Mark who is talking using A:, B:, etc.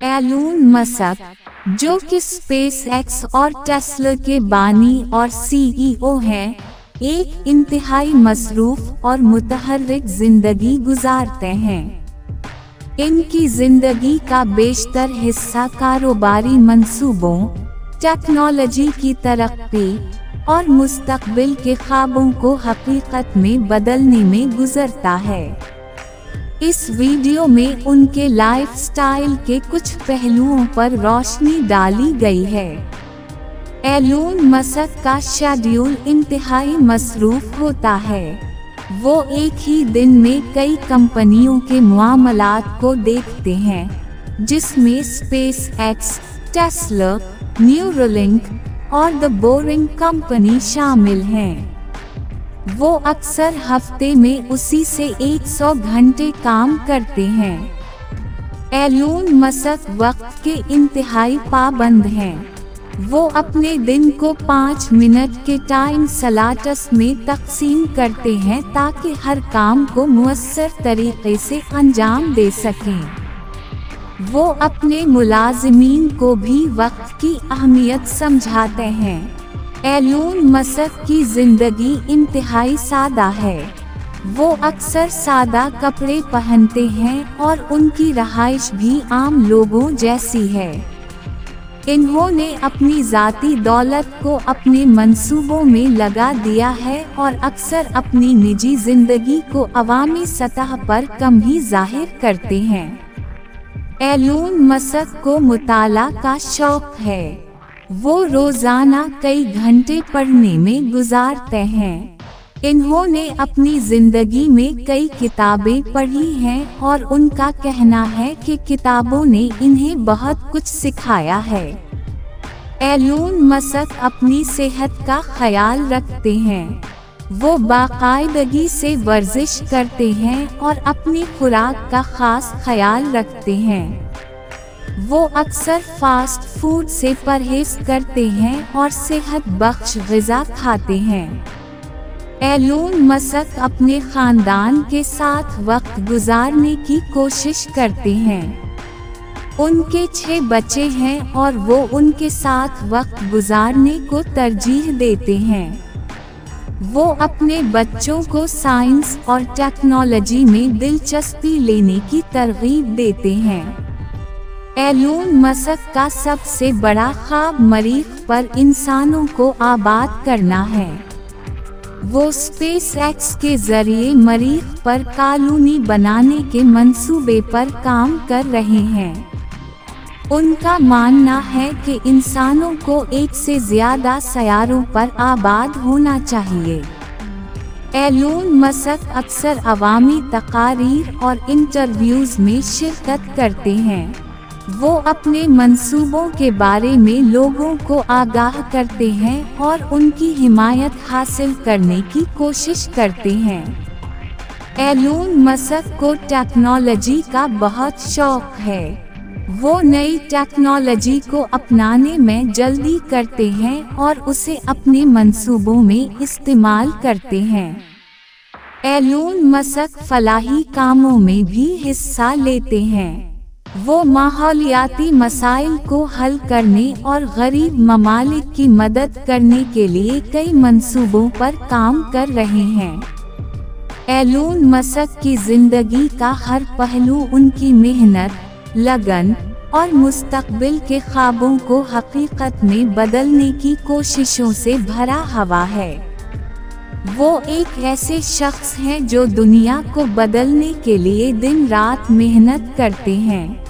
A: Elon Musk, जो कि space x और टेस्ला के बानी और सीईओ हैं, एक इंतहाई मसरूफ और मुतहर्रिक जिंदगी गुजारते हैं। इनकी जिंदगी का बेशतर हिस्सा कारोबारी मंसूबों, टेक्नोलॉजी की तरक्की और मुस्तकबिल के ख्वाबों को हकीकत में बदलने में गुजरता है। इस वीडियो में उनके लाइफस्टाइल के कुछ पहलुओं पर रोशनी डाली गई है। एलोन मस्क का शेड्यूल इंतहाई मसरूफ होता है। वो एक ही दिन में कई कंपनियों के मामलात को देखते हैं, जिसमें स्पेस एक्स, टेस्ला, न्यूरोलिंक और द बोरिंग कंपनी शामिल हैं। वो अक्सर हफ्ते में उसी से 100 घंटे काम करते हैं। एलोन मस्क वक्त के इंतहाई पाबंद हैं। वो अपने दिन को 5 मिनट के टाइम स्लॉट्स में तकसीम करते हैं ताकि हर काम को मुअस्सर तरीके से अंजाम दे सकें। वो अपने मुलाजिमीन को भी वक्त की अहमियत समझाते हैं। एलोन मस्क की जिंदगी इंतहाई सादा है। वो अक्सर सादा कपड़े पहनते हैं और उनकी रहाइश भी आम लोगों जैसी है। इन्होंने अपनी ज़ाती दौलत को अपने मंसूबों में लगा दिया है और अक्सर अपनी निजी जिंदगी को अवामी सतह पर कम ही जाहिर करते हैं। एलोन मस्क को मुताला का शौक है। वो रोजाना कई घंटे पढ़ने में गुजारते हैं। इन्होंने अपनी जिंदगी में कई किताबें पढ़ी हैं और उनका कहना है कि किताबों ने इन्हें बहुत कुछ सिखाया है। एलोन मस्क अपनी सेहत का ख्याल रखते हैं। वो बाकायदगी से वर्जिश करते हैं और अपनी खुराक का खास ख्याल रखते हैं। वो अक्सर फास्ट फूड से परहेज करते हैं और सेहत बख्श ग़िज़ा खाते हैं। एलोन मस्क अपने ख़ानदान के साथ वक्त गुजारने की कोशिश करते हैं। उनके 6 बच्चे हैं और वो उनके साथ वक्त गुजारने को तरजीह देते हैं। वो अपने बच्चों को साइंस और टेक्नोलॉजी में दिलचस्पी लेने की तरगीब देते हैं। एलोन मस्क का सबसे बड़ा ख्वाब मरीख पर इंसानों को आबाद करना है। वो स्पेस एक्स के जरिए मरीख पर कॉलोनी बनाने के मंसूबे पर काम कर रहे हैं। उनका मानना है कि इंसानों को 1 से ज़्यादा सयारों पर आबाद होना चाहिए। एलोन मस्क अक्सर अवामी तकारीर और इंटरव्यूज़ में शिरकत करते हैं। वो अपने मंसूबों के बारे में लोगों को आगाह करते हैं और उनकी हिमायत हासिल करने की कोशिश करते हैं। एलोन मस्क को टेक्नोलॉजी का बहुत शौक है। वो नई टेक्नोलॉजी को अपनाने में जल्दी करते हैं और उसे अपने मंसूबों में इस्तेमाल करते हैं। एलोन मस्क फलाही कामों में भी हिस्सा लेते हैं। वो माहौलियाती मसाइल को हल करने और गरीब ममालिक की मदद करने के लिए कई मंसूबों पर काम कर रहे हैं। एलोन मस्क की जिंदगी का हर पहलू उनकी मेहनत, लगन और मुस्तकबिल के ख्वाबों को हकीकत में बदलने की कोशिशों से भरा हुआ है। वो एक ऐसे शख्स हैं जो दुनिया को बदलने के लिए दिन रात मेहनत करते हैं।